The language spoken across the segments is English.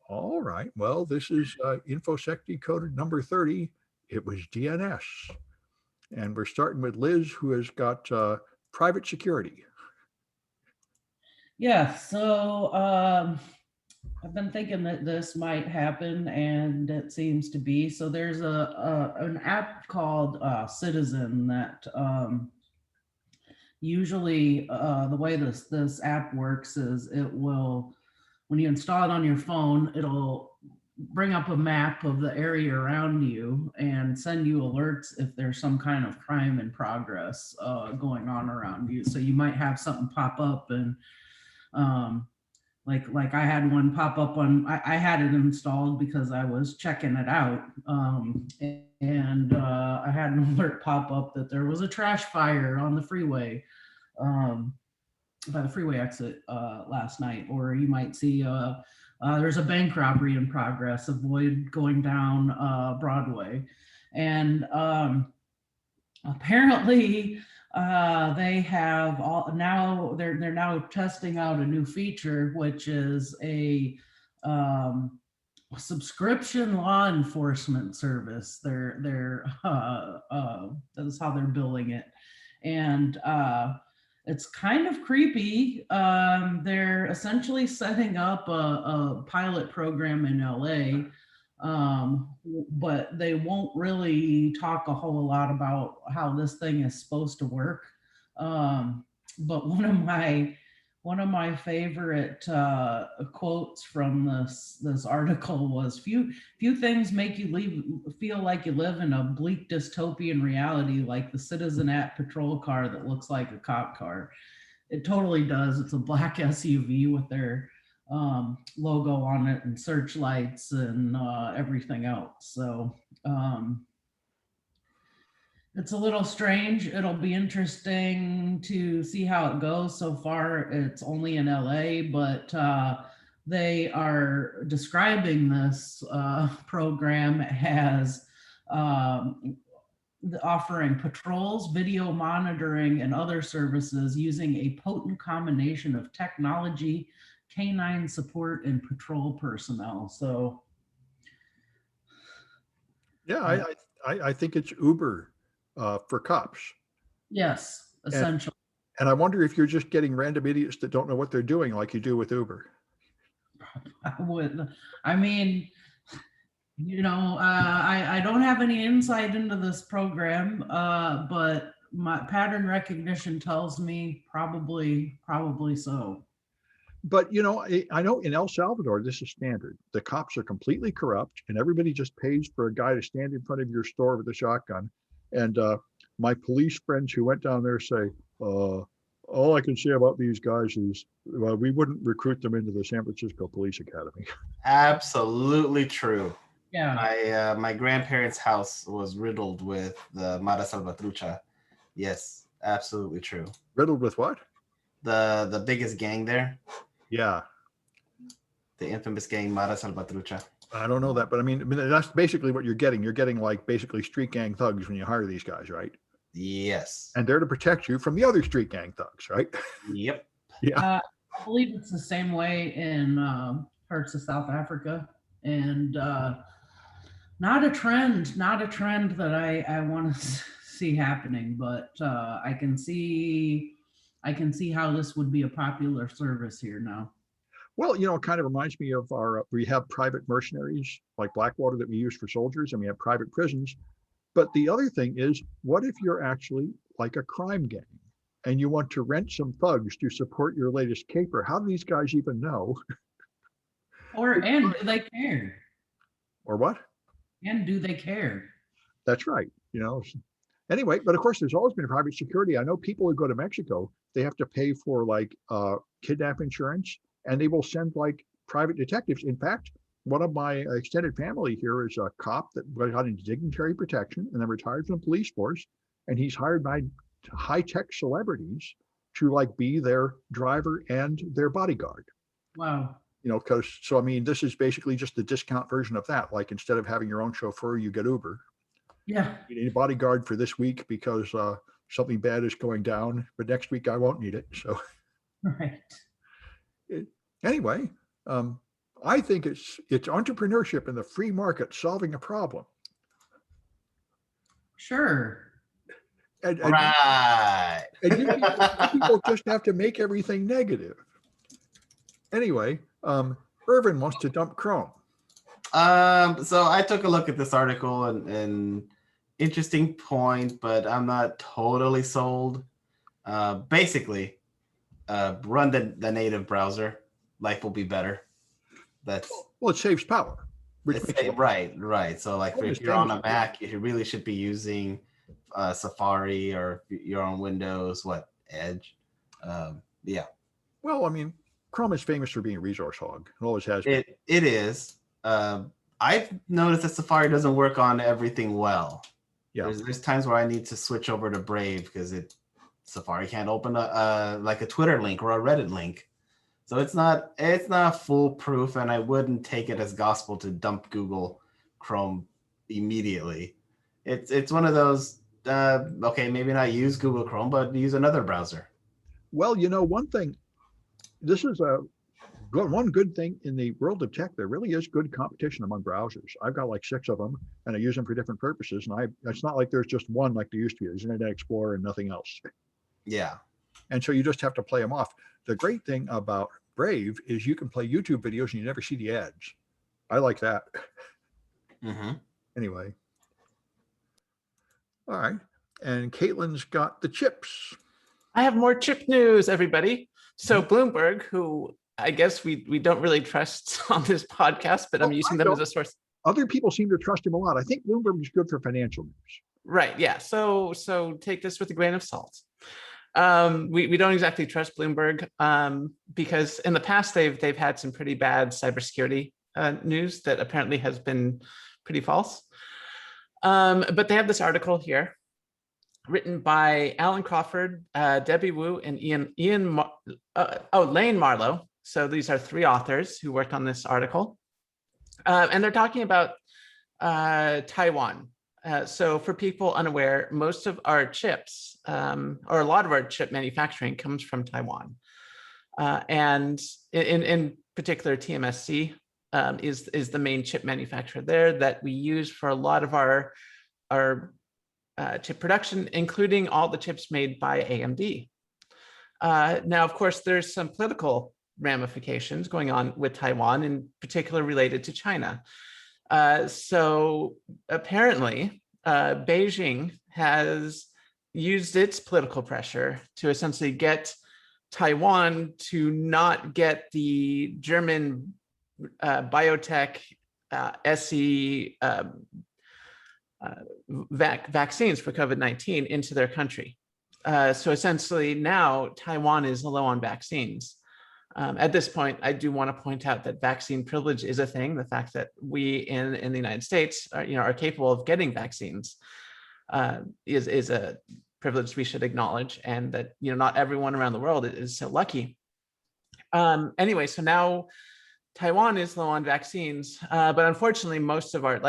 All right. Well, this is Infosec Decoded number 30. It was DNS. And we're starting with Liz, who has got private security. Yeah, so I've been thinking that this might happen, and it seems to be. So there's an app called Citizen that usually the way this app works is it will, when you install it on your phone, it'll bring up a map of the area around you and send you alerts if there's some kind of crime in progress going on around you. So you might have something pop up, and um, like I had one pop up on, I had it installed because I was checking it out, and I had an alert pop up that there was a trash fire on the freeway, um, by the freeway exit last night. Or you might see there's a bank robbery in progress, avoid going down Broadway. And apparently they have all now, they're now testing out a new feature, which is a subscription law enforcement service. That is how they're billing it. And it's kind of creepy. They're essentially setting up a pilot program in LA, but they won't really talk a whole lot about how this thing is supposed to work. But one of my favorite quotes from this article was, few things make you feel like you live in a bleak dystopian reality like the Citizen app patrol car that looks like a cop car. It totally does. It's a black SUV with their logo on it and searchlights and everything else. So it's a little strange. It'll be interesting to see how it goes. So far, it's only in LA, but they are describing this program as offering patrols, video monitoring, and other services using a potent combination of technology, canine support, and patrol personnel. So, Yeah, uh, I think it's Uber for cops. yes, And, essentially. and I wonder if you're just getting random idiots that don't know what they're doing like you do with Uber. I would. I mean, I don't have any insight into this program, but my pattern recognition tells me probably so. But I know in El Salvador this is standard. The cops are completely corrupt, and everybody just pays for a guy to stand in front of your store with a shotgun. And my police friends who went down there say, all I can say about these guys is, well, we wouldn't recruit them into the San Francisco Police Academy. Absolutely true. Yeah. My grandparents' house was riddled with the Mara Salvatrucha. Yes, absolutely true. Riddled with what? The biggest gang there, Yeah, the infamous gang Mara Salvatrucha. I don't know that, but I mean that's basically what you're getting. You're getting like basically street gang thugs when you hire these guys, right? Yes. And they're to protect you from the other street gang thugs, right? Yep. Yeah. I believe it's the same way in parts of South Africa, and not a trend that I want to see happening, but I can see how this would be a popular service here now. Well, it kind of reminds me of we have private mercenaries like Blackwater that we use for soldiers, and we have private prisons. But the other thing is, what if you're actually like a crime gang and you want to rent some thugs to support your latest caper? How do these guys even know? And do they care? Or what? And do they care? That's right. Anyway, but of course, there's always been private security. I know people who go to Mexico, they have to pay for like kidnap insurance, and they will send like private detectives. In fact, one of my extended family here is a cop that got into dignitary protection and then retired from the police force, and he's hired by high-tech celebrities to like be their driver and their bodyguard. Wow. Because so I mean, this is basically just the discount version of that. Like instead of having your own chauffeur, you get Uber. Yeah. You need a bodyguard for this week because something bad is going down, but next week I won't need it. So, Right. Anyway, I think it's entrepreneurship in the free market solving a problem. Sure. And Right. you people just have to make everything negative. Anyway, Irvin wants to dump Chrome. So I took a look at this article and interesting point, but I'm not totally sold. Basically, run the native browser. Life will be better. That's Well, it saves power. Right. So like if you're on a Mac, you really should be using Safari, or if you're on Windows, Edge. Yeah. Well, I mean, Chrome is famous for being a resource hog. It always has been. It is. I've noticed that Safari doesn't work on everything well. Yeah. There's times where I need to switch over to Brave because Safari can't open like a Twitter link or a Reddit link. So it's not foolproof, and I wouldn't take it as gospel to dump Google Chrome immediately. It's one of those, okay, maybe not use Google Chrome, but use another browser. Well, one thing, this is one good thing in the world of tech. There really is good competition among browsers. I've got like 6 of them, and I use them for different purposes. And it's not like there's just one like there used to be. There's Internet Explorer and nothing else. Yeah. And so you just have to play them off. The great thing about Brave is you can play YouTube videos and you never see the ads. I like that. Mm-hmm. Anyway. All right. And Kaitlyn's got the chips. I have more chip news, everybody. So Bloomberg, who I guess we don't really trust on this podcast, but I'm using them as a source. Other people seem to trust him a lot. I think Bloomberg is good for financial news. Right. Yeah. So take this with a grain of salt. We don't exactly trust Bloomberg because in the past they've had some pretty bad cybersecurity news that apparently has been pretty false. But they have this article here written by Alan Crawford, Debbie Wu, and Lane Marlowe. So these are 3 authors who worked on this article. And they're talking about Taiwan. So for people unaware, most of our chips, or a lot of our chip manufacturing comes from Taiwan. And in particular, TMSC is the main chip manufacturer there that we use for a lot of our chip production, including all the chips made by AMD. Now, of course, there's some political ramifications going on with Taiwan, in particular related to China. So apparently, Beijing has used its political pressure to essentially get Taiwan to not get the German biotech SE vaccines for COVID-19 into their country. So essentially now Taiwan is low on vaccines. At this point, I do want to point out that vaccine privilege is a thing. The fact that we in the United States are capable of getting vaccines is a privilege we should acknowledge, and that not everyone around the world is so lucky. Anyway, so now Taiwan is low on vaccines, but unfortunately, most of our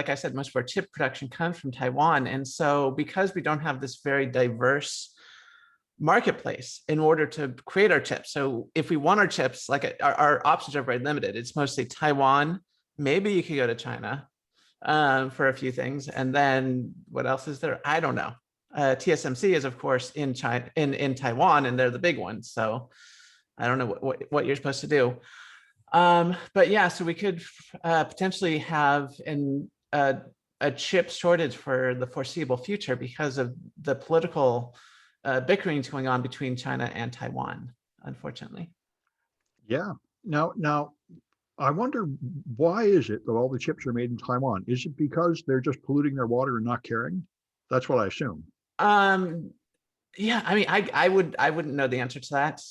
chip production comes from Taiwan, and so because we don't have this very diverse marketplace in order to create our chips. So if we want our chips, our options are very limited. It's mostly Taiwan. Maybe you could go to China for a few things. And then what else is there? I don't know. TSMC is, of course, in China, in Taiwan, and they're the big ones. So I don't know what you're supposed to do. But yeah, so we could potentially have a chip shortage for the foreseeable future because of the political bickerings going on between China and Taiwan, unfortunately. Yeah. Now, I wonder, why is it that all the chips are made in Taiwan? Is it because they're just polluting their water and not caring? That's what I assume. Yeah, I mean, I wouldn't know the answer to that.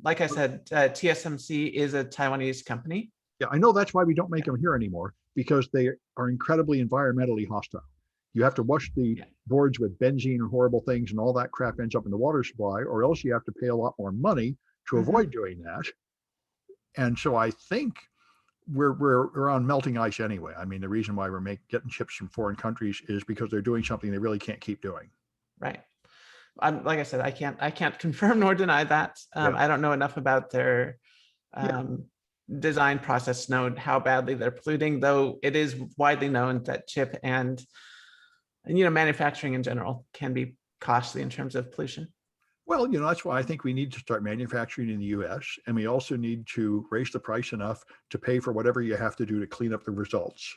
Like I said, TSMC is a Taiwanese company. Yeah, I know that's why we don't make them here anymore, because they are incredibly environmentally hostile. You have to wash the boards with benzene and horrible things, and all that crap ends up in the water supply, or else you have to pay a lot more money to avoid doing that. And so I think we're on melting ice anyway. I mean, the reason why we're getting chips from foreign countries is because they're doing something they really can't keep doing. Right. Like I said, I can't confirm nor deny that. I don't know enough about their design process node how badly they're polluting, though it is widely known that chip and manufacturing in general can be costly in terms of pollution. Well, that's why I think we need to start manufacturing in the US, and we also need to raise the price enough to pay for whatever you have to do to clean up the results.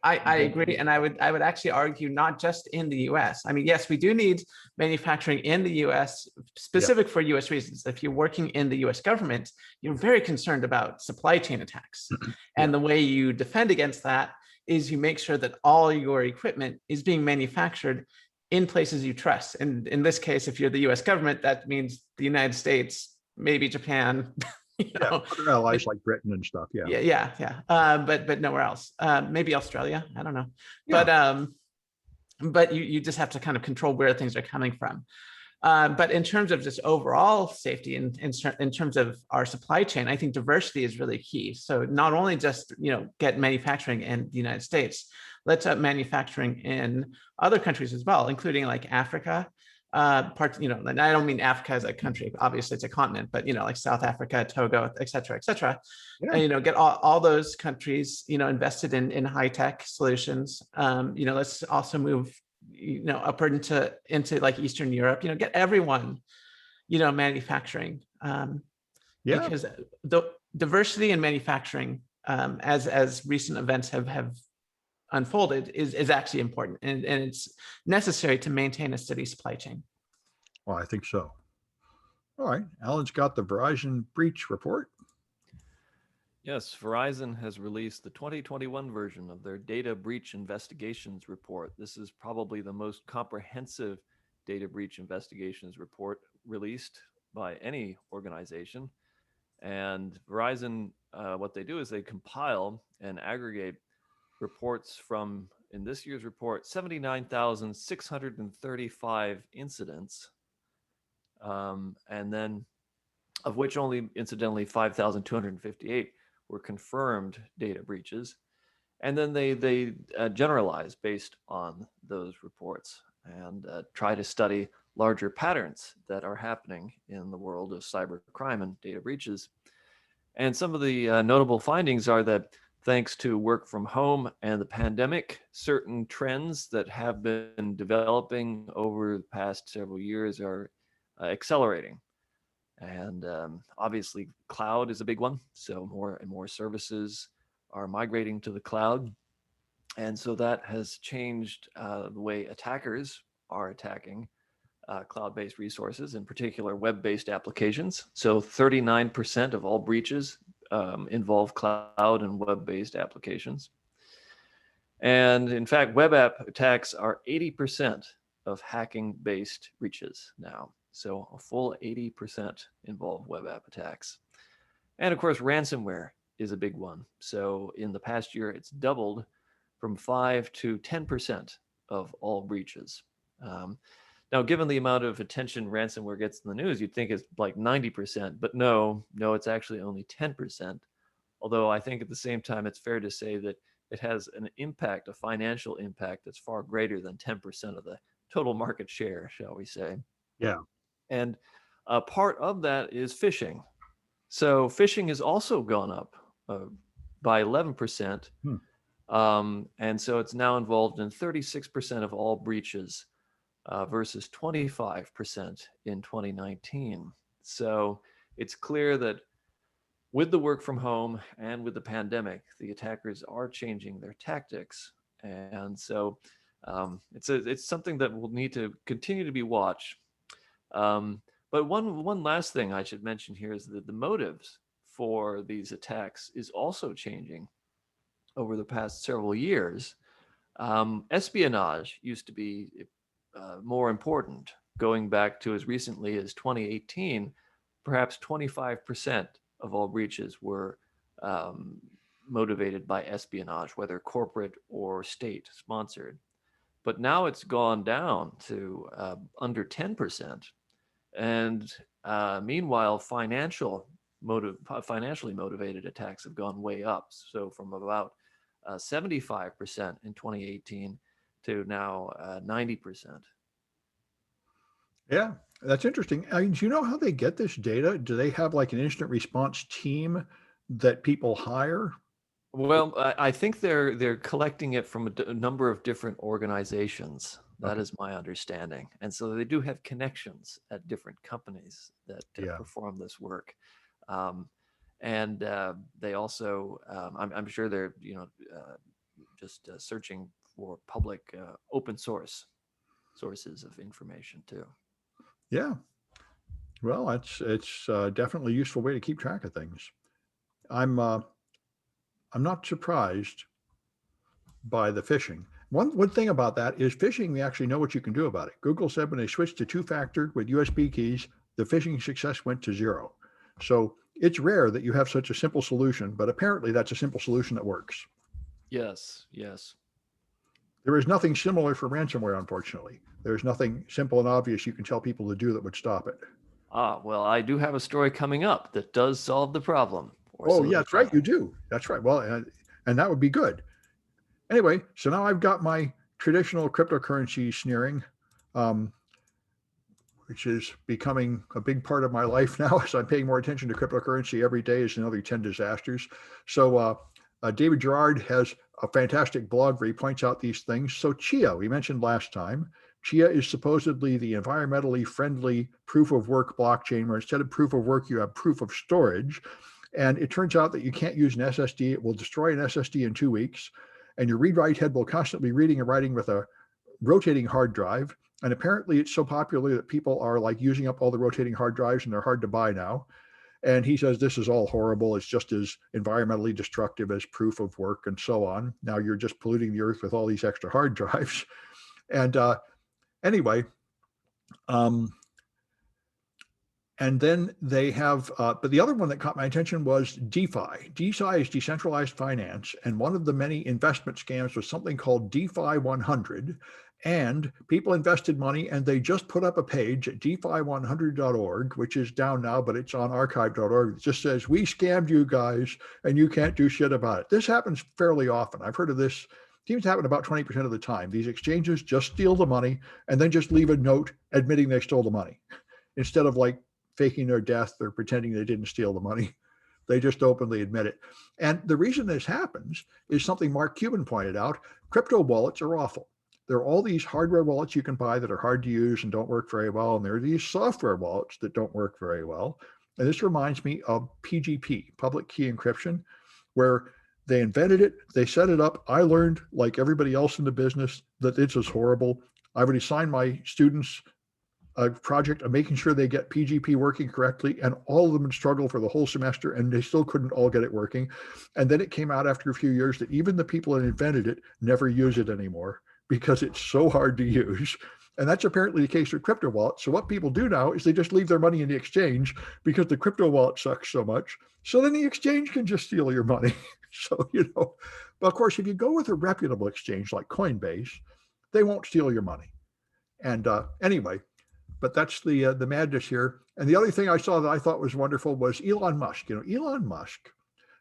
I agree, and I would actually argue not just in the US. I mean, yes, we do need manufacturing in the US specific for US reasons. If you're working in the US government, you're very concerned about supply chain attacks. And the way you defend against that is you make sure that all your equipment is being manufactured in places you trust. And in this case, if you're the US government, that means the United States, maybe Japan, other allies like Britain and stuff. But nowhere else. Maybe Australia. I don't know. But you just have to kind of control where things are coming from. But in terms of just overall safety, in terms of our supply chain, I think diversity is really key. So not only just get manufacturing in the United States, let's up manufacturing in other countries as well, including like Africa. And I don't mean Africa as a country, obviously it's a continent, but like South Africa, Togo, et cetera, and get all those countries invested in high-tech solutions. Let's also move upward into like Eastern Europe, get everyone manufacturing, because the diversity in manufacturing, as recent events have unfolded, is actually important, and it's necessary to maintain a steady supply chain. Well, I think so. All right, Alan's got the Verizon breach report. Yes, Verizon has released the 2021 version of their Data Breach Investigations report. This is probably the most comprehensive data breach investigations report released by any organization. And Verizon, what they do is they compile and aggregate reports from, in this year's report, 79,635 incidents, and then of which only, incidentally, 5,258 were confirmed data breaches. And then they generalize based on those reports and try to study larger patterns that are happening in the world of cybercrime and data breaches. And some of the notable findings are that thanks to work from home and the pandemic, certain trends that have been developing over the past several years are accelerating. And obviously, cloud is a big one. So more and more services are migrating to the cloud. And so that has changed the way attackers are attacking cloud-based resources, in particular web-based applications. So 39% of all breaches involve cloud and web-based applications. And in fact, web app attacks are 80% of hacking-based breaches now. So a full 80% involve web app attacks. And of course, ransomware is a big one. So in the past year, it's doubled from 5 to 10% of all breaches. Now, given the amount of attention ransomware gets in the news, you'd think it's like 90%, but no, it's actually only 10%. Although I think at the same time, it's fair to say that it has an impact, a financial impact that's far greater than 10% of the total market share, shall we say. Yeah. And a part of that is phishing. So phishing has also gone up by 11%. And so it's now involved in 36% of all breaches versus 25% in 2019. So it's clear that with the work from home and with the pandemic, the attackers are changing their tactics. And so it's something that will need to continue to be watched. But one last thing I should mention here is that the motives for these attacks is also changing over the past several years. Espionage used to be more important, going back to as recently as 2018. Perhaps 25% of all breaches were motivated by espionage, whether corporate or state sponsored. But now it's gone down to under 10%. And meanwhile, financially motivated attacks have gone way up. So from about 75% in 2018 to now 90%. Yeah, That's interesting. Do you know how they get this data? Do they have like an instant response team that people hire? Well, I think they're collecting it from a number of different organizations. That Okay. is my understanding. And so they do have connections at different companies that Yeah. perform this work. And they also, I'm sure they're, just searching for public open source sources of information too. Yeah. Well, it's definitely a useful way to keep track of things. I'm not surprised by the phishing. One thing about that is phishing, we actually know what you can do about it. Google said when they switched to two-factor with USB keys, the phishing success went to 0. So it's rare that you have such a simple solution, but apparently that's a simple solution that works. Yes, yes. There is nothing similar for ransomware, unfortunately. There's nothing simple and obvious you can tell people to do that would stop it. Well, I do have a story coming up that does solve the problem. Oh, yeah, that's right. You do. That's right. Well, and that would be good. Anyway, so now I've got my traditional cryptocurrency sneering, which is becoming a big part of my life now as I'm paying more attention to cryptocurrency every day as another 10 disasters. So David Gerard has a fantastic blog where he points out these things. So Chia, we mentioned last time, Chia is supposedly the environmentally friendly proof of work blockchain where instead of proof of work, you have proof of storage. And it turns out that you can't use an SSD. It will destroy an SSD in 2 weeks. And your read-write head will constantly reading and writing with a rotating hard drive. And apparently it's so popular that people are like using up all the rotating hard drives and they're hard to buy now. And he says this is all horrible. It's just as environmentally destructive as proof of work and so on. Now you're just polluting the earth with all these extra hard drives. And anyway, and then they have, but the other one that caught my attention was DeFi. DeFi is decentralized finance. And one of the many investment scams was something called DeFi 100. And people invested money and they just put up a page at defi100.org, which is down now, but it's on archive.org. It just says, we scammed you guys and you can't do shit about it. This happens fairly often. I've heard of this. Seems to happen about 20% of the time. These exchanges just steal the money and then just leave a note admitting they stole the money instead of like faking their death or pretending they didn't steal the money. They just openly admit it. And the reason this happens is something Mark Cuban pointed out. Crypto wallets are awful. There are all these hardware wallets you can buy that are hard to use and don't work very well. And there are these software wallets that don't work very well. And this reminds me of PGP, public key encryption, where they invented it, they set it up. I learned, like everybody else in the business, that it's as horrible. I've already signed my students a project of making sure they get PGP working correctly, and all of them would struggle for the whole semester and they still couldn't all get it working. And then it came out after a few years that even the people that invented it never use it anymore because it's so hard to use. And that's apparently the case with crypto wallets. So what people do now is they just leave their money in the exchange because the crypto wallet sucks so much. So then the exchange can just steal your money. So, but of course, if you go with a reputable exchange like Coinbase, they won't steal your money. And anyway, but that's the madness here. And the other thing I saw that I thought was wonderful was Elon Musk. Elon Musk,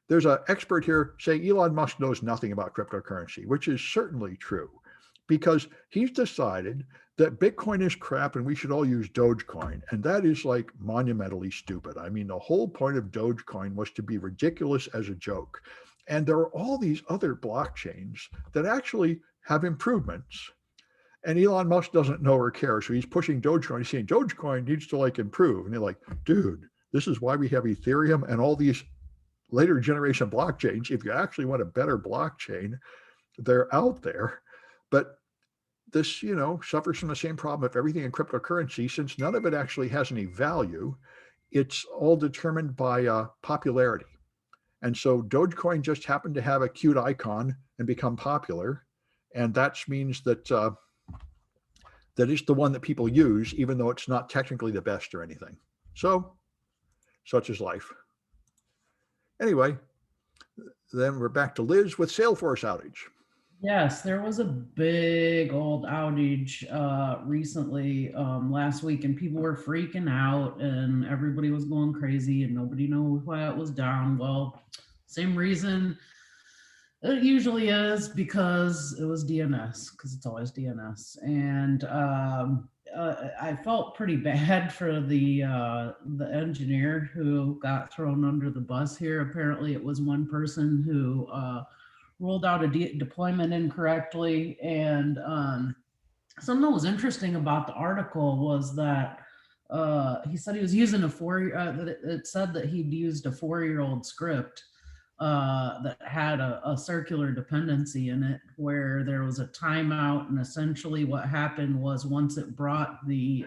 there's an expert here saying Elon Musk knows nothing about cryptocurrency, which is certainly true because he's decided that Bitcoin is crap and we should all use Dogecoin. And that is like monumentally stupid. I mean, the whole point of Dogecoin was to be ridiculous as a joke. And there are all these other blockchains that actually have improvements. And Elon Musk doesn't know or care. So he's pushing Dogecoin. He's saying Dogecoin needs to like improve. And they're like, dude, this is why we have Ethereum and all these later generation blockchains. If you actually want a better blockchain, they're out there. But this, suffers from the same problem of everything in cryptocurrency, since none of it actually has any value. It's all determined by popularity. And so Dogecoin just happened to have a cute icon and become popular. And that means that that is the one that people use, even though it's not technically the best or anything. So, such is life. Anyway, then we're back to Liz with Salesforce outage. Yes, there was a big old outage recently last week, and people were freaking out and everybody was going crazy and nobody knew why it was down. Well, same reason It usually is because it was DNS, because it's always DNS. And I felt pretty bad for the engineer who got thrown under the bus here. Apparently, it was one person who rolled out a deployment incorrectly. And something that was interesting about the article was that he said he was using it said that he'd used a 4-year-old script that had a circular dependency in it where there was a timeout, and essentially what happened was once it brought the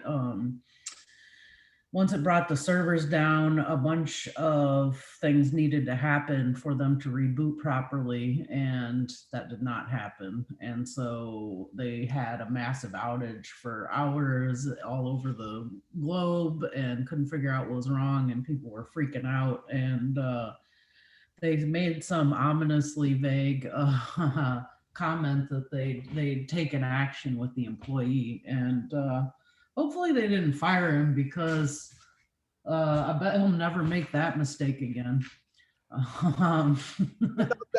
servers down, a bunch of things needed to happen for them to reboot properly, and that did not happen. And so they had a massive outage for hours all over the globe and couldn't figure out what was wrong, and people were freaking out. And they made some ominously vague comment that they'd taken action with the employee, and hopefully they didn't fire him, because I bet he'll never make that mistake again. Now,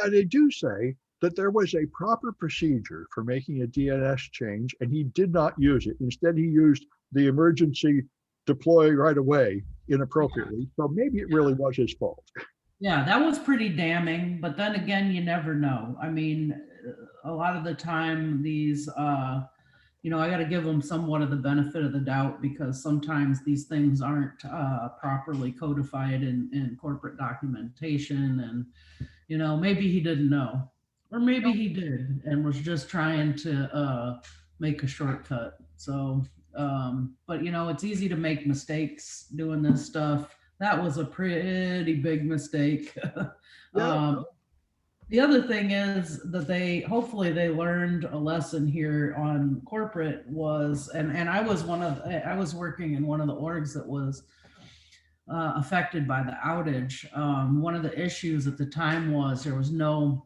they do say that there was a proper procedure for making a DNS change, and he did not use it. Instead, he used the emergency deploy right away inappropriately. So maybe it really was his fault. Yeah, that was pretty damning, but then again, you never know. I mean, a lot of the time these, I got to give them somewhat of the benefit of the doubt, because sometimes these things aren't properly codified in corporate documentation, and, maybe he didn't know, or maybe he did and was just trying to make a shortcut. So, but it's easy to make mistakes doing this stuff. That was a pretty big mistake. The other thing is that hopefully they learned a lesson here on corporate was, and I was working in one of the orgs that was affected by the outage. One of the issues at the time was there was no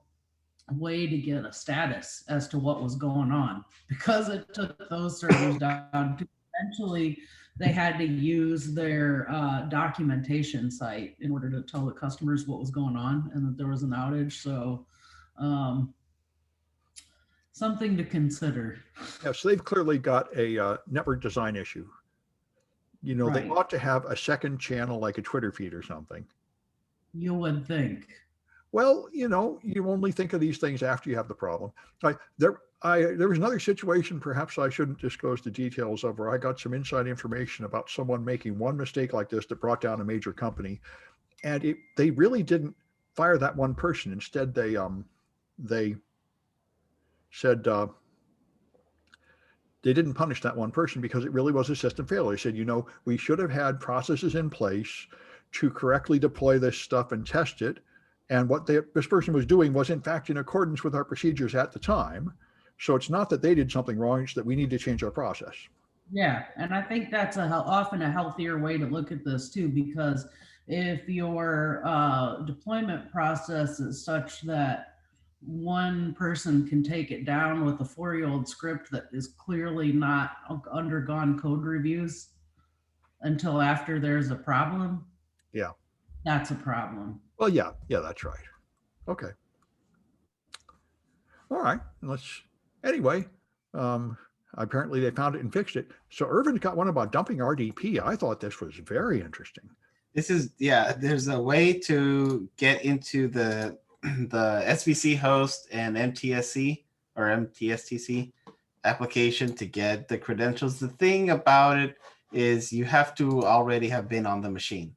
way to get a status as to what was going on, because it took those servers down. Eventually, they had to use their documentation site in order to tell the customers what was going on and that there was an outage. So something to consider. Yeah, so they've clearly got a network design issue. They Right. ought to have a second channel, like a Twitter feed or something. You would think. Well, you only think of these things after you have the problem. There was another situation, perhaps I shouldn't disclose the details of, where I got some inside information about someone making one mistake like this that brought down a major company, and they really didn't fire that one person. Instead, they said they didn't punish that one person because it really was a system failure. They said, we should have had processes in place to correctly deploy this stuff and test it. And what this person was doing was, in fact, in accordance with our procedures at the time. So it's not that they did something wrong, it's that we need to change our process. Yeah, and I think that's often a healthier way to look at this too, because if your deployment process is such that one person can take it down with a 4-year-old script that is clearly not undergone code reviews until after there's a problem, Yeah. That's a problem. Well, yeah, that's right. Okay. All right. Anyway, apparently they found it and fixed it. So Irvin got one about dumping RDP. I thought this was very interesting. There's a way to get into the SVC host and MTSC or MTSTC application to get the credentials. The thing about it is you have to already have been on the machine.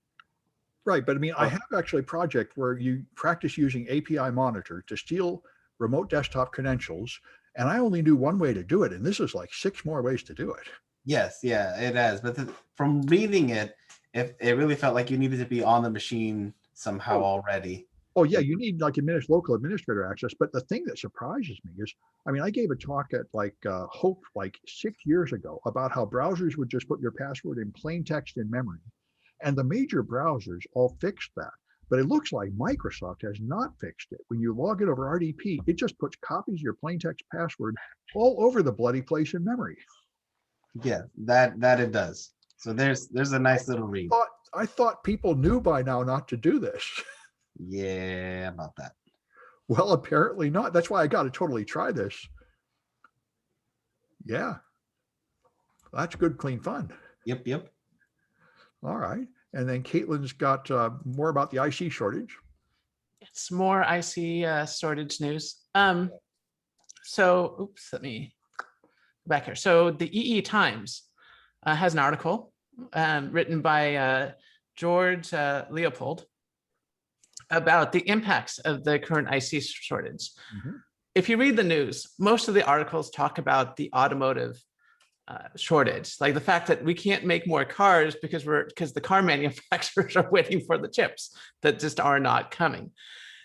Right. But I mean, I have actually a project where you practice using API Monitor to steal remote desktop credentials. And I only knew one way to do it. And this is like 6 more ways to do it. Yes. Yeah, it has. But from reading it, it really felt like you needed to be on the machine somehow already. Oh, yeah. You need like local administrator access. But the thing that surprises me is, I mean, I gave a talk at Hope 6 years ago about how browsers would just put your password in plain text in memory. And the major browsers all fixed that. But it looks like Microsoft has not fixed it. When you log it over RDP, it just puts copies of your plain text password all over the bloody place in memory. Yeah, that it does. So there's a nice little read. I thought people knew by now not to do this. Yeah, about that. Well, apparently not. That's why I got to totally try this. Yeah. That's good, clean fun. Yep, yep. All right. And then Kaitlyn's got more about the IC shortage. It's more IC shortage news. So, oops, let me go back here. So the EE Times has an article written by George Leopold about the impacts of the current IC shortage. Mhm. If you read the news, most of the articles talk about the automotive shortage, like the fact that we can't make more cars because the car manufacturers are waiting for the chips that just are not coming.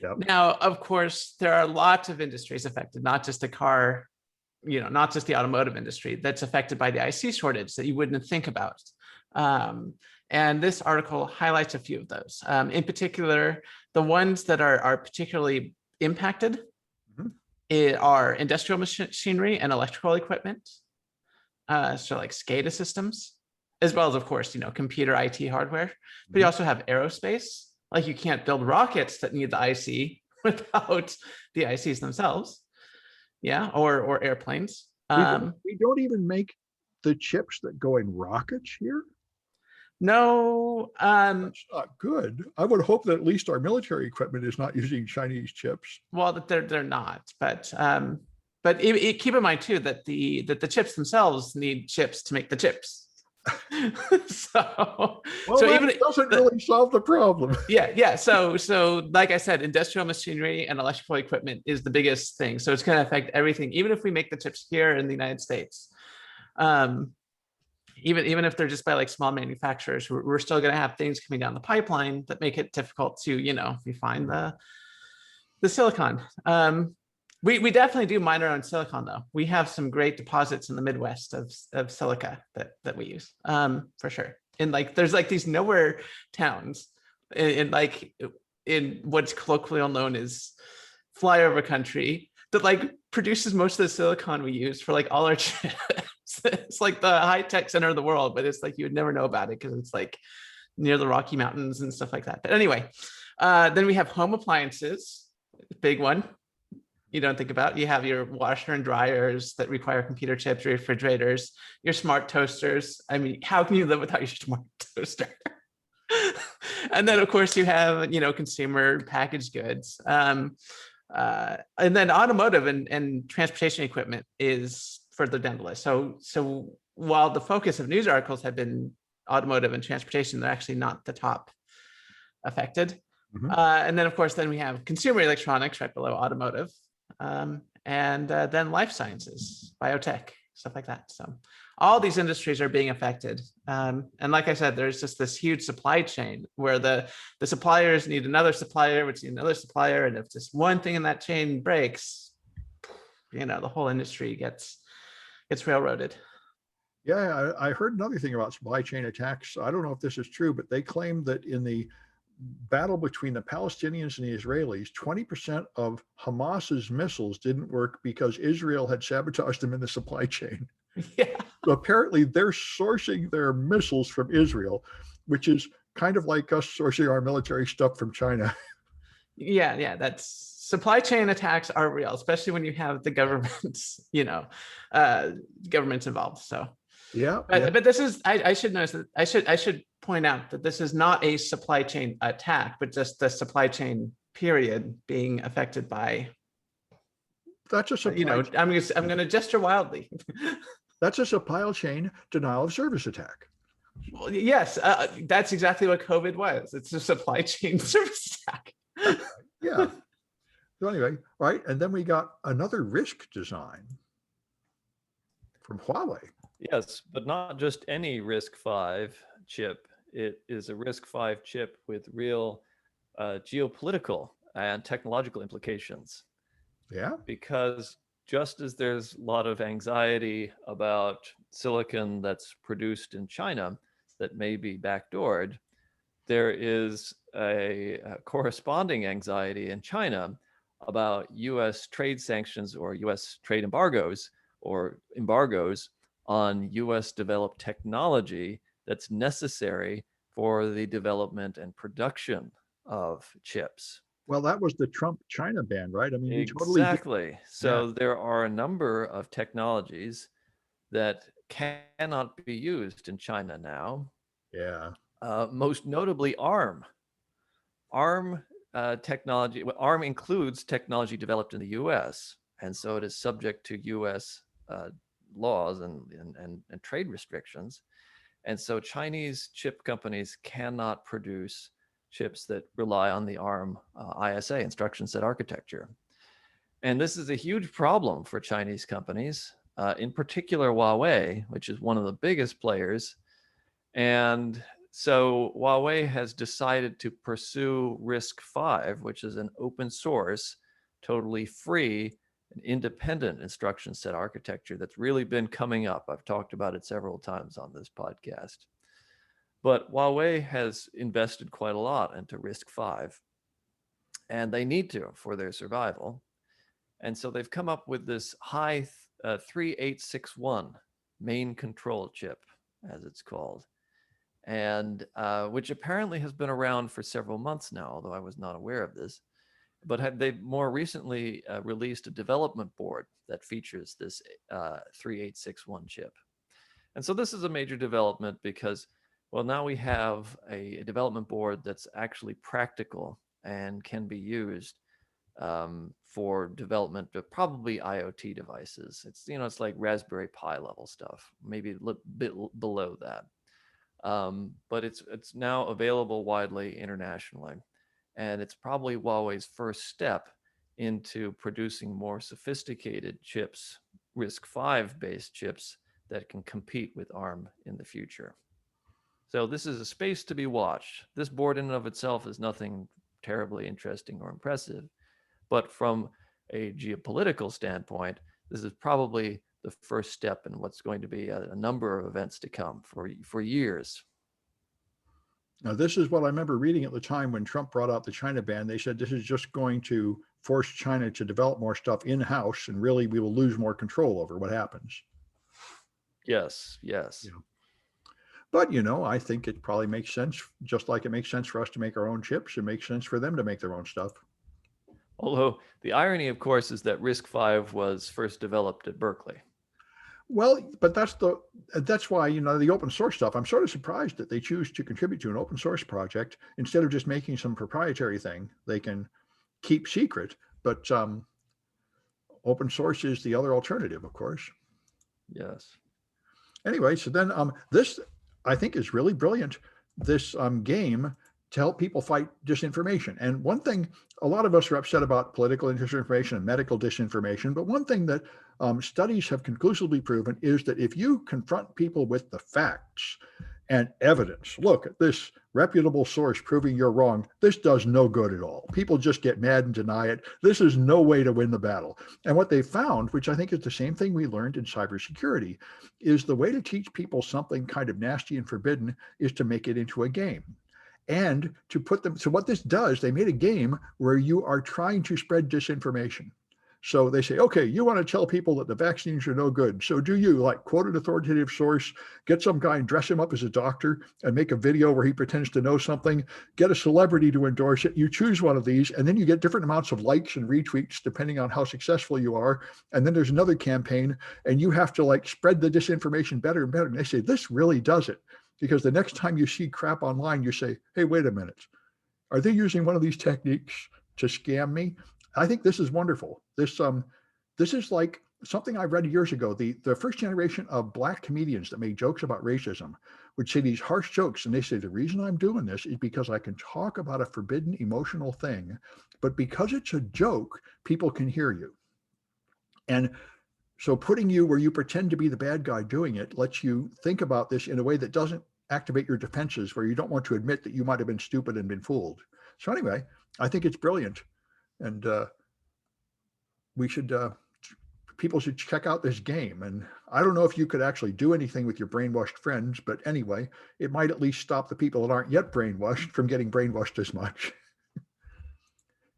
Yep. Now, of course, there are lots of industries affected, not just the car, not just the automotive industry that's affected by the IC shortage that you wouldn't think about. And this article highlights a few of those. In particular, the ones that are particularly impacted are industrial machinery and electrical equipment. So like SCADA systems, as well as, of course, computer IT hardware. But you also have aerospace. Like you can't build rockets that need the IC without the ICs themselves. Yeah, or airplanes. We don't even make the chips that go in rockets here. No, That's not good. I would hope that at least our military equipment is not using Chinese chips. well, that they're not, but keep in mind too that the chips themselves need chips to make the chips. So Even it doesn't really solve the problem. Yeah. So like I said, industrial machinery and electrical equipment is the biggest thing. So it's going to affect everything, even if we make the chips here in the United States. Even if they're just by like small manufacturers, we're still going to have things coming down the pipeline that make it difficult to refine the silicon. We definitely do mine our own silicon though. We have some great deposits in the Midwest of silica that we use for sure. And like there's like these nowhere towns in what's colloquially known as flyover country that like produces most of the silicon we use for like all our chips. It's like the high-tech center of the world, but it's like you would never know about it because it's like near the Rocky Mountains and stuff like that. But anyway, then we have home appliances, big one. You don't think about. You have your washer and dryers that require computer chips, refrigerators, your smart toasters. I mean, how can you live without your smart toaster? And then, of course, you have consumer packaged goods, and then automotive and transportation equipment is further down the list. So while the focus of news articles have been automotive and transportation, they're actually not the top affected. And then, of course, then we have consumer electronics right below automotive. And then life sciences, biotech, stuff like that. So all these industries are being affected. And like I said, there's just this huge supply chain where the suppliers need another supplier, which need another supplier. And if just one thing in that chain breaks, the whole industry gets railroaded. Yeah, I heard another thing about supply chain attacks. I don't know if this is true, but they claim that in the battle between the Palestinians and the Israelis, 20% of Hamas's missiles didn't work because Israel had sabotaged them in the supply chain. Yeah. So apparently they're sourcing their missiles from Israel, which is kind of like us sourcing our military stuff from China. Yeah, that's supply chain attacks are real, especially when you have the governments, governments involved. So yeah. But this is I should notice that I should point out that this is not a supply chain attack, but just the supply chain period being affected by. That's a supply. I'm going to gesture wildly. That's a supply chain denial of service attack. Well, yes, that's exactly what COVID was. It's a supply chain service attack. Yeah. So anyway, right, and then we got another RISC design from Huawei. Yes, but not just any RISC-V chip. It is a RISC-V chip with real geopolitical and technological implications. Yeah. Because just as there's a lot of anxiety about silicon that's produced in China that may be backdoored, there is a corresponding anxiety in China about US trade sanctions or US trade embargoes on US developed technology that's necessary for the development and production of chips. Well, that was the Trump China ban, right? I mean, you totally did. Exactly. So there are a number of technologies that cannot be used in China now. Yeah. Most notably ARM. ARM technology, ARM includes technology developed in the US, and so it is subject to US laws and trade restrictions. And so Chinese chip companies cannot produce chips that rely on the ARM ISA, instruction set architecture. And this is a huge problem for Chinese companies, in particular Huawei, which is one of the biggest players. And so Huawei has decided to pursue RISC-V, which is an open source, totally free, and independent instruction set architecture that's really been coming up. I've talked about it several times on this podcast. But Huawei has invested quite a lot into RISC-V, and they need to for their survival. And so they've come up with this high 3861 main control chip, as it's called, and which apparently has been around for several months now, although I was not aware of this. But they more recently released a development board that features this 3861 chip. And so this is a major development because, well, now we have a development board that's actually practical and can be used for development of probably IoT devices. It's like Raspberry Pi level stuff, maybe a little bit below that. But it's now available widely internationally, and it's probably Huawei's first step into producing more sophisticated chips, RISC-V based chips that can compete with ARM in the future. So this is a space to be watched. This board in and of itself is nothing terribly interesting or impressive, but from a geopolitical standpoint, this is probably the first step in what's going to be a number of events to come for years. Now, this is what I remember reading at the time when Trump brought out the China ban. They said this is just going to force China to develop more stuff in-house, and really we will lose more control over what happens. Yes. Yeah. But, I think it probably makes sense, just like it makes sense for us to make our own chips. It makes sense for them to make their own stuff. Although the irony, of course, is that RISC-V was first developed at Berkeley. Well, but that's why, the open source stuff, I'm sort of surprised that they choose to contribute to an open source project instead of just making some proprietary thing they can keep secret. But open source is the other alternative, of course. Yes. Anyway, so then this, I think, is really brilliant, this game to help people fight disinformation. And one thing, a lot of us are upset about political disinformation and medical disinformation, but one thing that studies have conclusively proven is that if you confront people with the facts and evidence, look at this reputable source proving you're wrong, this does no good at all. People just get mad and deny it. This is no way to win the battle. And what they found, which I think is the same thing we learned in cybersecurity, is the way to teach people something kind of nasty and forbidden is to make it into a game. And to put them, so what this does, they made a game where you are trying to spread disinformation. So they say, okay, you want to tell people that the vaccines are no good. So do you, like, quote an authoritative source, get some guy and dress him up as a doctor and make a video where he pretends to know something, get a celebrity to endorse it. You choose one of these, and then you get different amounts of likes and retweets depending on how successful you are. And then there's another campaign, and you have to spread the disinformation better and better. And they say, this really does it. Because the next time you see crap online, you say, hey, wait a minute. Are they using one of these techniques to scam me? I think this is wonderful. This is like something I read years ago. The first generation of Black comedians that made jokes about racism would say these harsh jokes. And they say, the reason I'm doing this is because I can talk about a forbidden emotional thing, but because it's a joke, people can hear you. And so putting you where you pretend to be the bad guy doing it lets you think about this in a way that doesn't activate your defenses, where you don't want to admit that you might have been stupid and been fooled. So anyway, I think it's brilliant. And people should check out this game. And I don't know if you could actually do anything with your brainwashed friends, but anyway, it might at least stop the people that aren't yet brainwashed from getting brainwashed as much.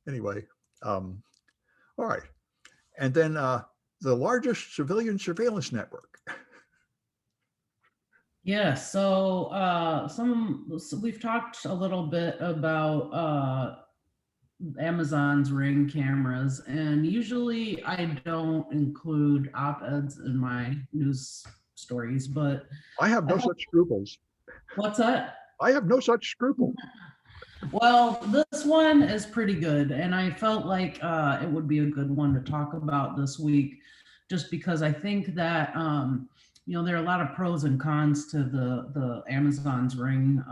Anyway, all right. And then the largest civilian surveillance network. Yeah, so we've talked a little bit about Amazon's Ring cameras, and usually I don't include op-eds in my news stories, but I have no such scruples. what's that? I have no such scruple. Well, this one is pretty good, and I felt like it would be a good one to talk about this week, just because I think that there are a lot of pros and cons to the Amazon's Ring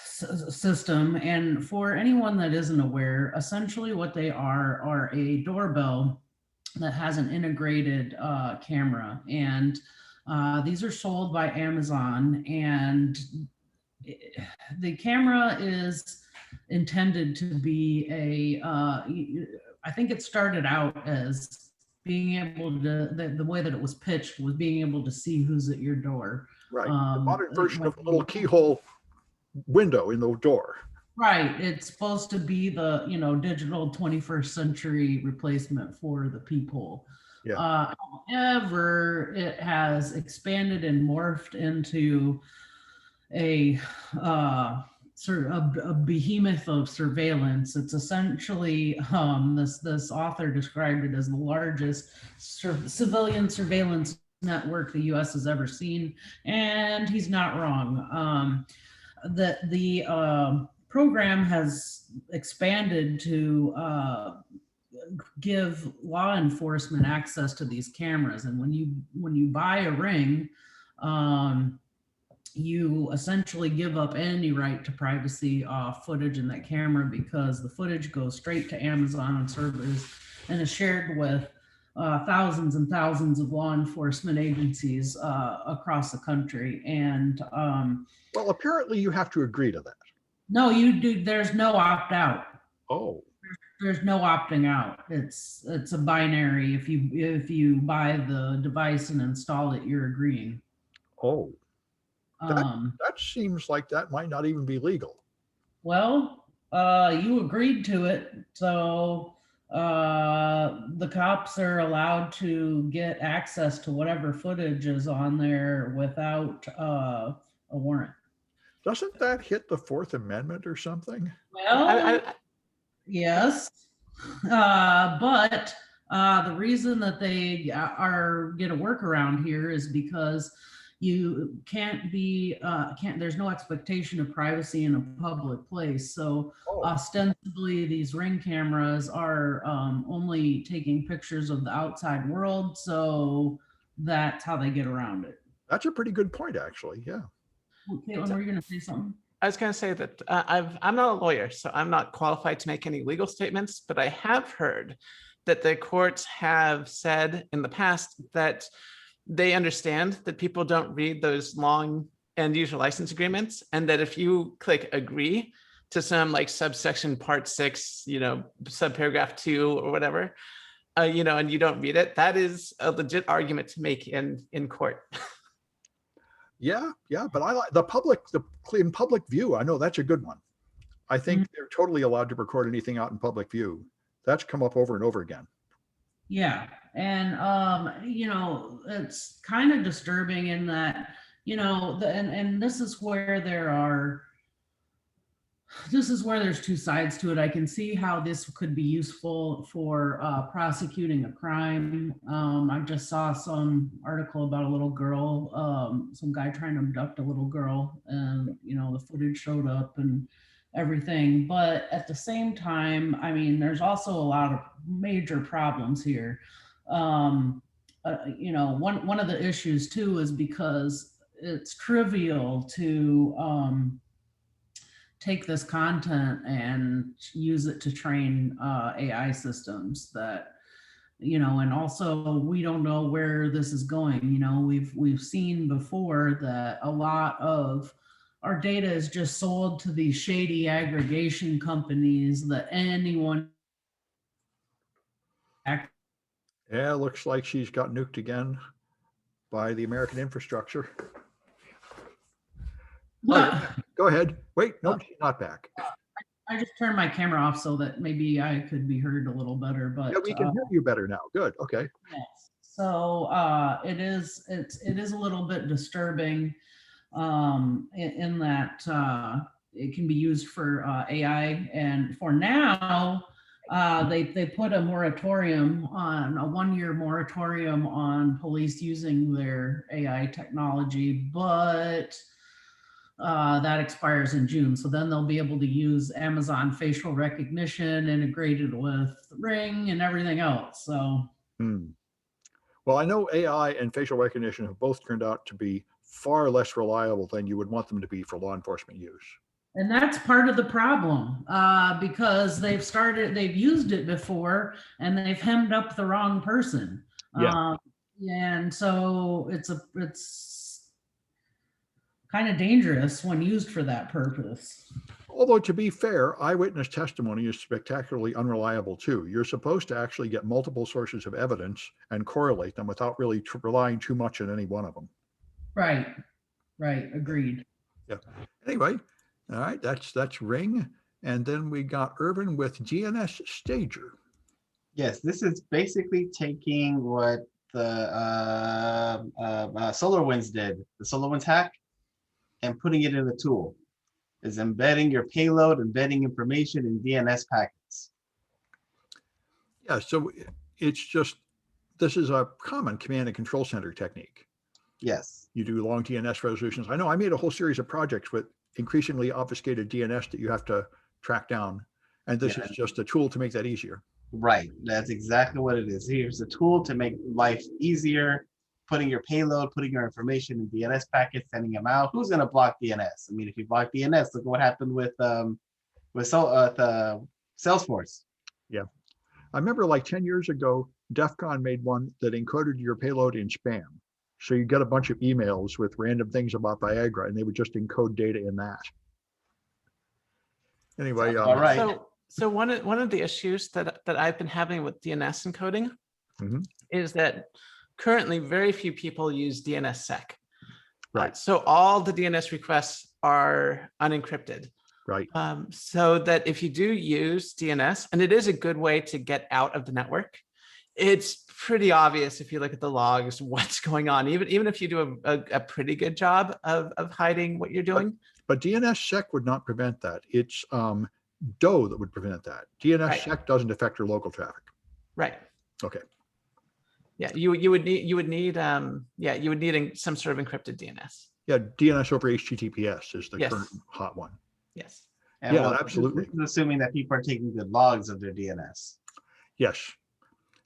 system. And for anyone that isn't aware, essentially what they are a doorbell that has an integrated camera, and these are sold by Amazon, and the camera is intended to be I think it started out as being able to, the way that it was pitched was being able to see who's at your door. Right. The modern version of a little keyhole window in the door. Right. It's supposed to be the, digital 21st century replacement for the peephole. Yeah. However, it has expanded and morphed into a sort of a behemoth of surveillance. It's essentially this author described it as the largest civilian surveillance network the U.S. has ever seen, and he's not wrong. The program has expanded to give law enforcement access to these cameras, and when you buy a Ring, you essentially give up any right to privacy footage in that camera, because the footage goes straight to Amazon servers and is shared with thousands and thousands of law enforcement agencies across the country. And well, apparently you have to agree to that. No, you do. There's no opt out. Oh. There's no opting out. It's a binary. If you buy the device and install it, you're agreeing. Oh. That seems like that might not even be legal. Well, you agreed to it, so the cops are allowed to get access to whatever footage is on there without a warrant. Doesn't that hit the Fourth Amendment or something? Well, yes, but the reason that they get a workaround here is because you there's no expectation of privacy in a public place. So ostensibly these Ring cameras are only taking pictures of the outside world. So that's how they get around it. That's a pretty good point, actually. Yeah. Kaitlyn, were you going to say something? I was going to say that I'm not a lawyer, so I'm not qualified to make any legal statements, but I have heard that the courts have said in the past that they understand that people don't read those long end user license agreements, and that if you click agree to some like subsection part 6, subparagraph 2 or whatever, and you don't read it, that is a legit argument to make in court. Yeah, but I like in public view. I know that's a good one. I think they're totally allowed to record anything out in public view. That's come up over and over again. Yeah, and it's kind of disturbing in that and this is where there's two sides to it. I can see how this could be useful for prosecuting a crime. I just saw some article about a little girl, some guy trying to abduct a little girl, and the footage showed up and everything. But at the same time, I mean, there's also a lot of major problems here. One of the issues too is because it's trivial to take this content and use it to train AI systems that, and also we don't know where this is going. We've seen before that a lot of our data is just sold to these shady aggregation companies that anyone. Yeah, looks like she's got nuked again by the American infrastructure. Go ahead. Wait, no, she's not back. I just turned my camera off so that maybe I could be heard a little better, but yeah, we can hear you better now. Good. Okay. Yes. So it is a little bit disturbing in that it can be used for AI. And for now, they put a moratorium on, a 1-year moratorium on police using their AI technology, but that expires in June. So then they'll be able to use Amazon facial recognition integrated with Ring and everything else. So. Well, I know AI and facial recognition have both turned out to be far less reliable than you would want them to be for law enforcement use. And that's part of the problem, because they've used it before and they've hemmed up the wrong person. Yeah. And so it's kind of dangerous when used for that purpose. Although, to be fair, eyewitness testimony is spectacularly unreliable too. You're supposed to actually get multiple sources of evidence and correlate them without really relying too much on any one of them. Right. Agreed. Yeah. Anyway, all right, that's Ring. And then we got Irvin with DNS Stager. Yes, this is basically taking what the SolarWinds did, the SolarWinds hack, and putting it in a tool. Is embedding your payload, embedding information in DNS packets. Yeah, so it's just, this is a common command and control center technique. Yes. You do long DNS resolutions. I know I made a whole series of projects with increasingly obfuscated DNS that you have to track down. And this is just a tool to make that easier. Right, that's exactly what it is. Here's a tool to make life easier, putting your payload, putting your information in DNS packets, sending them out. Who's going to block DNS? I mean, if you block DNS, look what happened with Salesforce. Yeah, I remember like 10 years ago, DEF CON made one that encoded your payload in spam. So you get a bunch of emails with random things about Viagra, and they would just encode data in that. Anyway, all right. So one of the issues that I've been having with DNS encoding is that currently very few people use DNSSEC. Right. So all the DNS requests are unencrypted. Right. So that if you do use DNS, and it is a good way to get out of the network, it's pretty obvious if you look at the logs what's going on, even if you do a pretty good job of hiding what you're doing. But DNSSEC would not prevent that. It's DOE that would prevent that. DNSSEC doesn't affect your local traffic. Right. Okay. Yeah, you would need some sort of encrypted DNS. Yeah, DNS over HTTPS is the current hot one. Yes. And yeah, absolutely. This is assuming that people are taking good logs of their DNS. Yes.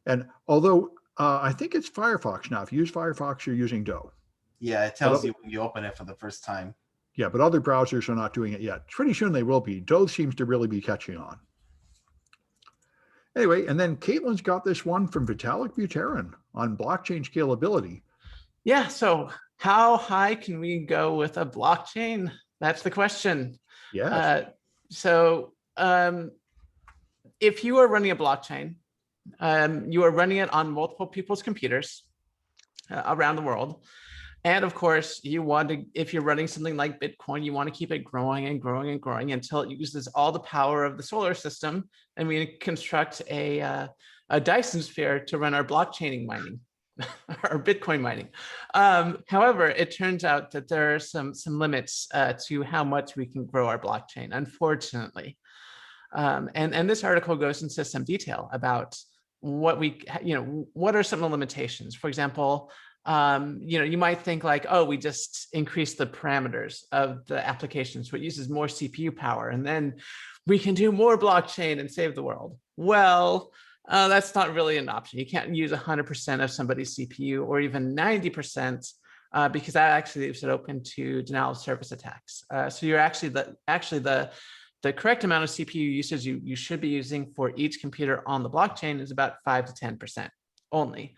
And although I think it's Firefox now. If you use Firefox, you're using DOE. Yeah, it tells you when you open it for the first time. Yeah, but other browsers are not doing it yet. Pretty soon they will be. DOE seems to really be catching on. Anyway, and then Kaitlyn's got this one from Vitalik Buterin on blockchain scalability. Yeah, so how high can we go with a blockchain? That's the question. Yeah. If you are running a blockchain, you are running it on multiple people's computers around the world. And of course, you want to, if you're running something like Bitcoin, you want to keep it growing and growing and growing until it uses all the power of the solar system. And we construct a Dyson sphere to run our blockchain mining, or Bitcoin mining. However, it turns out that there are some limits to how much we can grow our blockchain, unfortunately. And this article goes into some detail about what what are some of the limitations. For example, you might think like, oh, we just increase the parameters of the application, so it uses more CPU power, and then we can do more blockchain and save the world. Well, that's not really an option. You can't use 100% of somebody's CPU or even 90%, because that actually leaves it open to denial of service attacks. So you're actually the correct amount of CPU usage you should be using for each computer on the blockchain is about 5 to 10% only.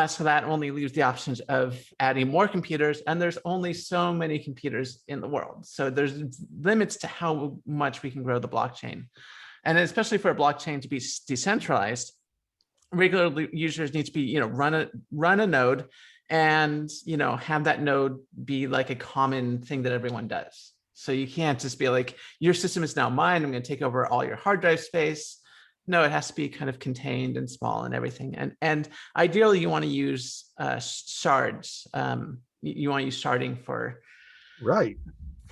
So that only leaves the options of adding more computers, and there's only so many computers in the world. So there's limits to how much we can grow the blockchain. And especially for a blockchain to be decentralized, regular users need to be, run a node and, have that node be like a common thing that everyone does. So you can't just be like, your system is now mine, I'm going to take over all your hard drive space. No, it has to be kind of contained and small and everything. And ideally, you want to use shards. You want to use sharding for right.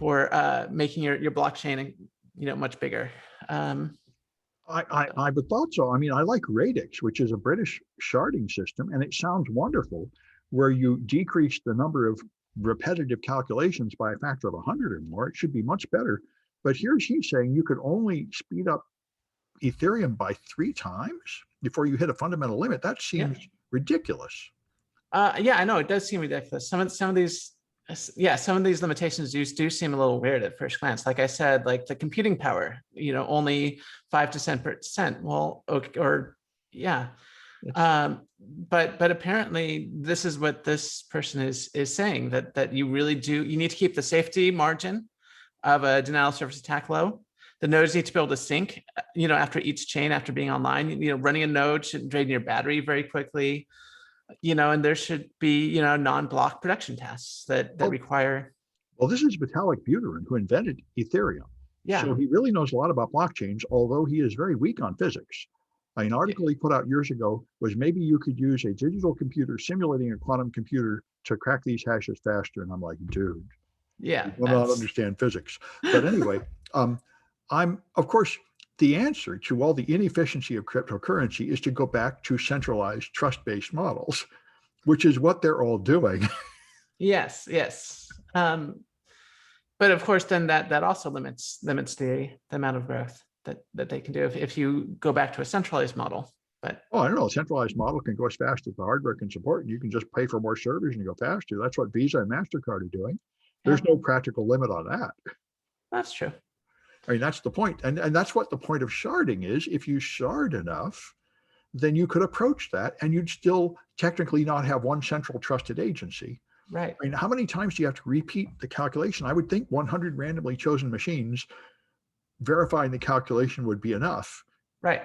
making your blockchain, much bigger. I would thought so. I mean, I like Radix, which is a British sharding system, and it sounds wonderful, where you decrease the number of repetitive calculations by a factor of 100 or more. It should be much better. But here's he saying you could only speed up Ethereum by 3 times before you hit a fundamental limit. That seems ridiculous. Yeah, I know it does seem ridiculous. Some of these, some of these limitations do seem a little weird at first glance. Like I said, like the computing power, only 5 to 10%. Well, okay, or yeah. But apparently this is what this person is saying, that you really you need to keep the safety margin of a denial of service attack low. The nodes need to be able to sync, after each chain, after being online. Running a node shouldn't drain your battery very quickly. And there should be, non-block production tasks that require. Well, this is Vitalik Buterin, who invented Ethereum. Yeah. So he really knows a lot about blockchains, although he is very weak on physics. An article he put out years ago was maybe you could use a digital computer simulating a quantum computer to crack these hashes faster. And I'm like, dude, yeah, you will not understand physics. But anyway, of course, the answer to all the inefficiency of cryptocurrency is to go back to centralized trust-based models, which is what they're all doing. Yes. But of course, then that also limits the amount of growth that they can do if you go back to a centralized model. But I don't know, a centralized model can go as fast as the hardware can support, and you can just pay for more servers and you go faster. That's what Visa and MasterCard are doing. There's no practical limit on that. That's true. I mean, that's the point. And that's what the point of sharding is. If you shard enough, then you could approach that and you'd still technically not have one central trusted agency. Right. I mean, how many times do you have to repeat the calculation? I would think 100 randomly chosen machines verifying the calculation would be enough. Right.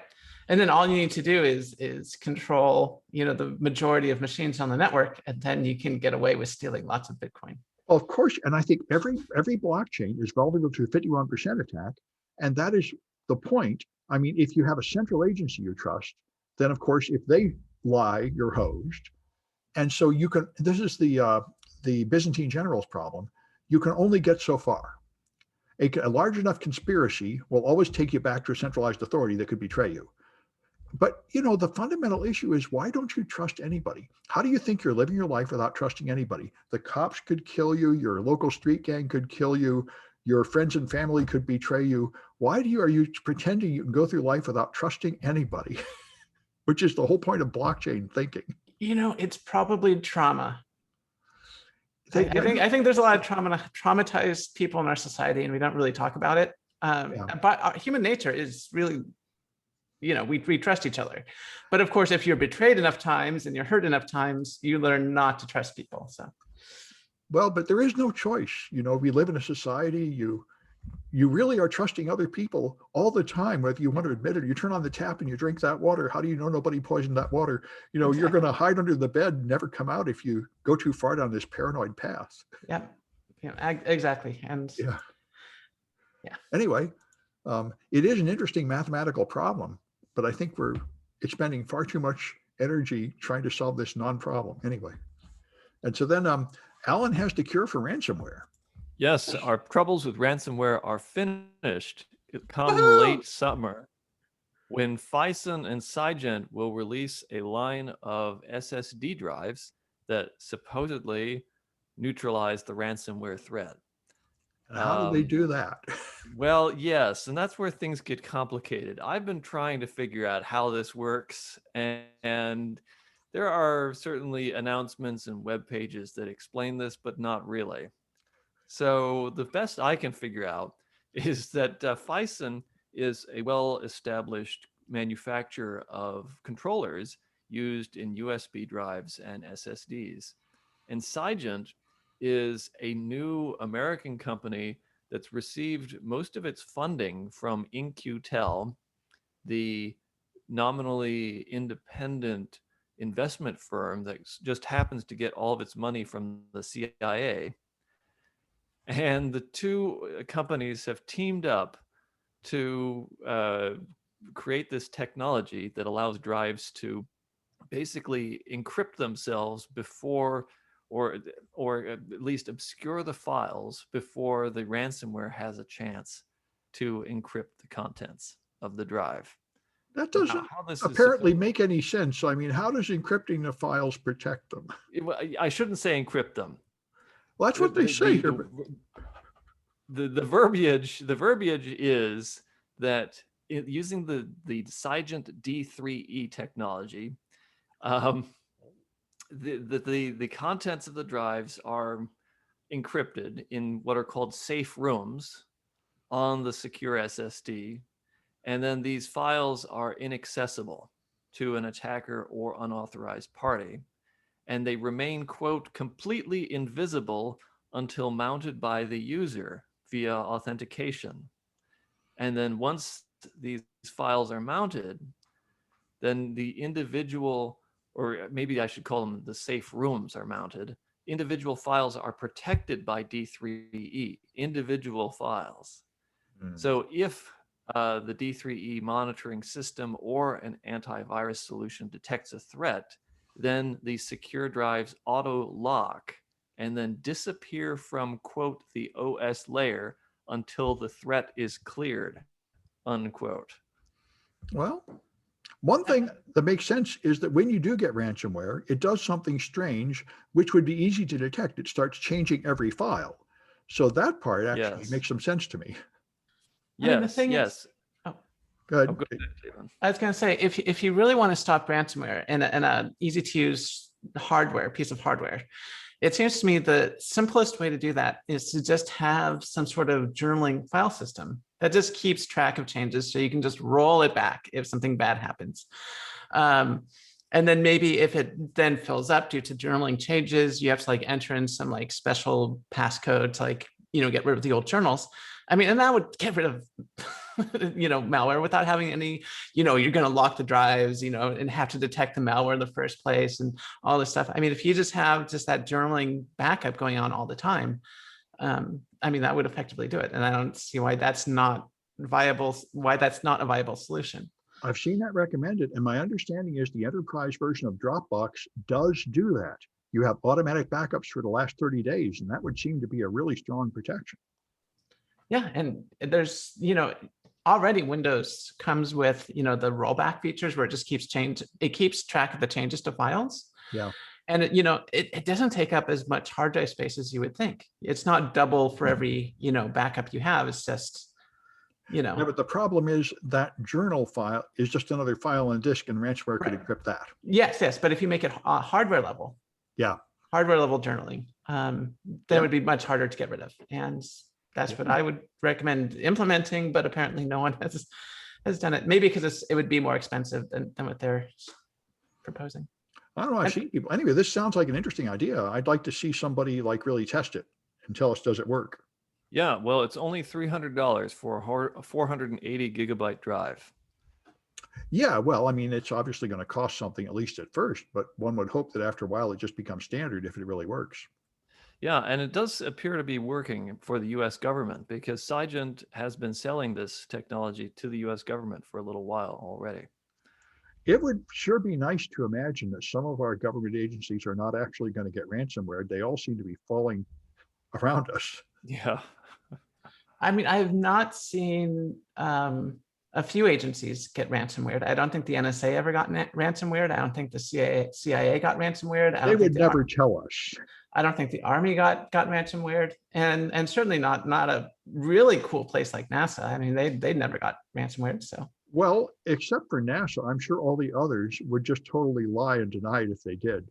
And then all you need to do is control, the majority of machines on the network, and then you can get away with stealing lots of Bitcoin. Well, of course, and I think every blockchain is vulnerable to a 51% attack, and that is the point. I mean, if you have a central agency you trust, then of course, if they lie, you're hosed. And so you can. This is the Byzantine generals problem. You can only get so far. A large enough conspiracy will always take you back to a centralized authority that could betray you. But, the fundamental issue is, why don't you trust anybody? How do you think you're living your life without trusting anybody? The cops could kill you. Your local street gang could kill you. Your friends and family could betray you. Why are you pretending you can go through life without trusting anybody? Which is the whole point of blockchain thinking. It's probably trauma. I think there's a lot of traumatized people in our society, and we don't really talk about it. But human nature is really, we trust each other. But of course, if you're betrayed enough times and you're hurt enough times, you learn not to trust people. So, well, but there is no choice. We live in a society. You really are trusting other people all the time, whether you want to admit it. You turn on the tap and you drink that water. How do you know nobody poisoned that water? Exactly. You're going to hide under the bed and never come out if you go too far down this paranoid path. Yeah, exactly. And yeah. Anyway, it is an interesting mathematical problem, but I think we're expending far too much energy trying to solve this non-problem anyway. And so then Alan has the cure for ransomware. Yes, our troubles with ransomware are finished come late summer, when Phishing and Cygent will release a line of SSD drives that supposedly neutralize the ransomware threat. And how do they do that? Well, yes, and that's where things get complicated. I've been trying to figure out how this works, and there are certainly announcements and web pages that explain this, but not really. So the best I can figure out is that Phishing is a well-established manufacturer of controllers used in USB drives and SSDs. And Cygent is a new American company that's received most of its funding from In-Q-Tel, the nominally independent investment firm that just happens to get all of its money from the CIA. And the two companies have teamed up to create this technology that allows drives to basically encrypt themselves before or at least obscure the files before the ransomware has a chance to encrypt the contents of the drive. That Now, doesn't how this apparently is make any sense. I mean, how does encrypting the files protect them? I shouldn't say encrypt them. Well, that's what they say here. The verbiage is that using the Sigent D3E technology, the contents of the drives are encrypted in what are called safe rooms on the secure SSD, and then these files are inaccessible to an attacker or unauthorized party, and they remain, quote, completely invisible until mounted by the user via authentication. And then once these files are mounted, then the individual, or maybe I should call them the safe rooms, are mounted. Individual files are protected by D3E, individual files. So if the D3E monitoring system or an antivirus solution detects a threat, then the secure drives auto lock and then disappear from, quote, the OS layer until the threat is cleared, unquote. Well, one thing that makes sense is that when you do get ransomware, it does something strange, which would be easy to detect. It starts changing every file. So that part actually makes some sense to me. Yes, I mean, the thing yes. is, oh, Go ahead. Go ahead, Kaitlyn. I was going to say, if you really want to stop ransomware and a easy to use piece of hardware, it seems to me the simplest way to do that is to just have some sort of journaling file system that just keeps track of changes, so you can just roll it back if something bad happens. And then maybe if it then fills up due to journaling changes, you have to like enter in some like special passcode to like, get rid of the old journals. I mean, and that would get rid of, malware without having any, you're going to lock the drives, and have to detect the malware in the first place and all this stuff. I mean, if you just have that journaling backup going on all the time, I mean, that would effectively do it. And I don't see why that's not a viable solution. I've seen that recommended, and my understanding is the enterprise version of Dropbox does do that. You have automatic backups for the last 30 days, and that would seem to be a really strong protection. Yeah, and there's, already Windows comes with, the rollback features where it just keeps track of the changes to files. Yeah. And it doesn't take up as much hard drive space as you would think. It's not double for every, backup you have. It's just, Yeah, but the problem is that journal file is just another file on a disk, and ransomware could encrypt that. Yes. But if you make it hardware level, hardware level journaling, then it would be much harder to get rid of. And that's what I would recommend implementing, but apparently no one has done it. Maybe because it would be more expensive than what they're proposing. I don't know. I've seen people. Anyway, this sounds like an interesting idea. I'd like to see somebody like really test it and tell us, does it work? Yeah, well, it's only $300 for a 480 gigabyte drive. Yeah, well, I mean, it's obviously going to cost something, at least at first, but one would hope that after a while it just becomes standard if it really works. Yeah, and it does appear to be working for the US government, because Sigent has been selling this technology to the US government for a little while already. It would sure be nice to imagine that some of our government agencies are not actually going to get ransomware. They all seem to be falling around us. Yeah. I mean, I have not seen a few agencies get ransomware. I don't think the NSA ever got ransomware. I don't think the CIA got ransomware. They would never tell us. I don't think the Army got ransomware, and certainly not a really cool place like NASA. I mean, they never got ransomware. So well, except for NASA, I'm sure all the others would just totally lie and deny it if they did.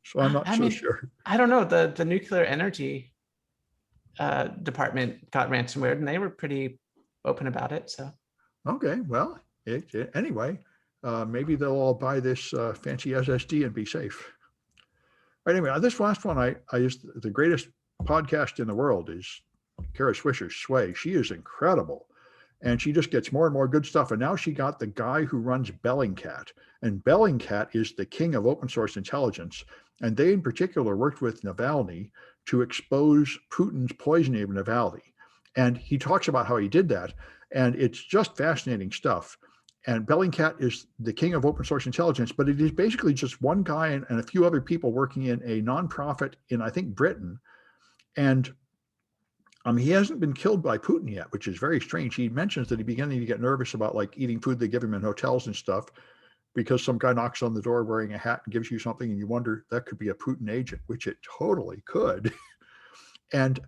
So I'm not so sure. I don't know. The nuclear energy department got ransomware, and they were pretty open about it. So okay, well, anyway, maybe they'll all buy this fancy SSD and be safe. Anyway, this last one, I just, the greatest podcast in the world is Kara Swisher's Sway. She is incredible. And she just gets more and more good stuff. And now she got the guy who runs Bellingcat. And Bellingcat is the king of open source intelligence. And they in particular worked with Navalny to expose Putin's poisoning of Navalny. And he talks about how he did that. And it's just fascinating stuff. And Bellingcat is the king of open source intelligence, but it is basically just one guy and a few other people working in a nonprofit in, I think, Britain. And he hasn't been killed by Putin yet, which is very strange. He mentions that he's beginning to get nervous about like eating food they give him in hotels and stuff, because some guy knocks on the door wearing a hat and gives you something and you wonder that could be a Putin agent, which it totally could. And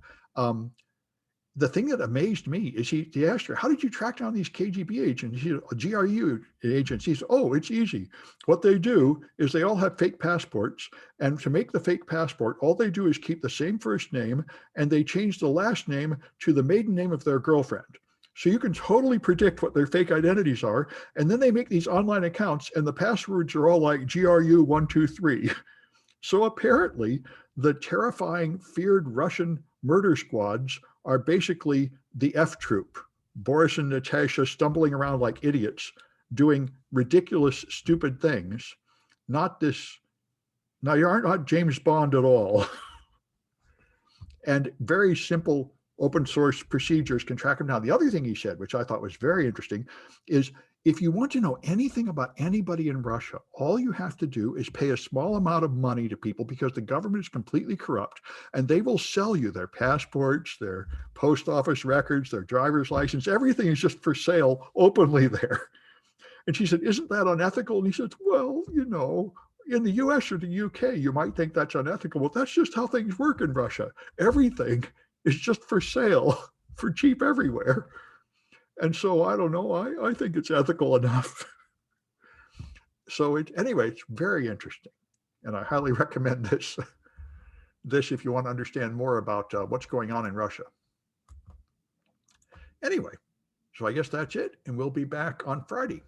the thing that amazed me is he asked her, how did you track down these KGB agents, GRU agents? He said, oh, it's easy. What they do is they all have fake passports. And to make the fake passport, all they do is keep the same first name and they change the last name to the maiden name of their girlfriend. So you can totally predict what their fake identities are. And then they make these online accounts and the passwords are all like GRU123. So apparently the terrifying, feared Russian murder squads are basically the F troop, Boris and Natasha stumbling around like idiots, doing ridiculous, stupid things. Not this, now you aren't not James Bond at all. And very simple open source procedures can track them down. The other thing he said, which I thought was very interesting, is if you want to know anything about anybody in Russia, all you have to do is pay a small amount of money to people because the government is completely corrupt and they will sell you their passports, their post office records, their driver's license. Everything is just for sale openly there. And she said, isn't that unethical? And he said, well, you know, in the US or the UK, you might think that's unethical. Well, that's just how things work in Russia. Everything is just for sale for cheap everywhere. And so I don't know, I think it's ethical enough. So anyway, it's very interesting. And I highly recommend this if you want to understand more about what's going on in Russia. Anyway, so I guess that's it. And we'll be back on Friday.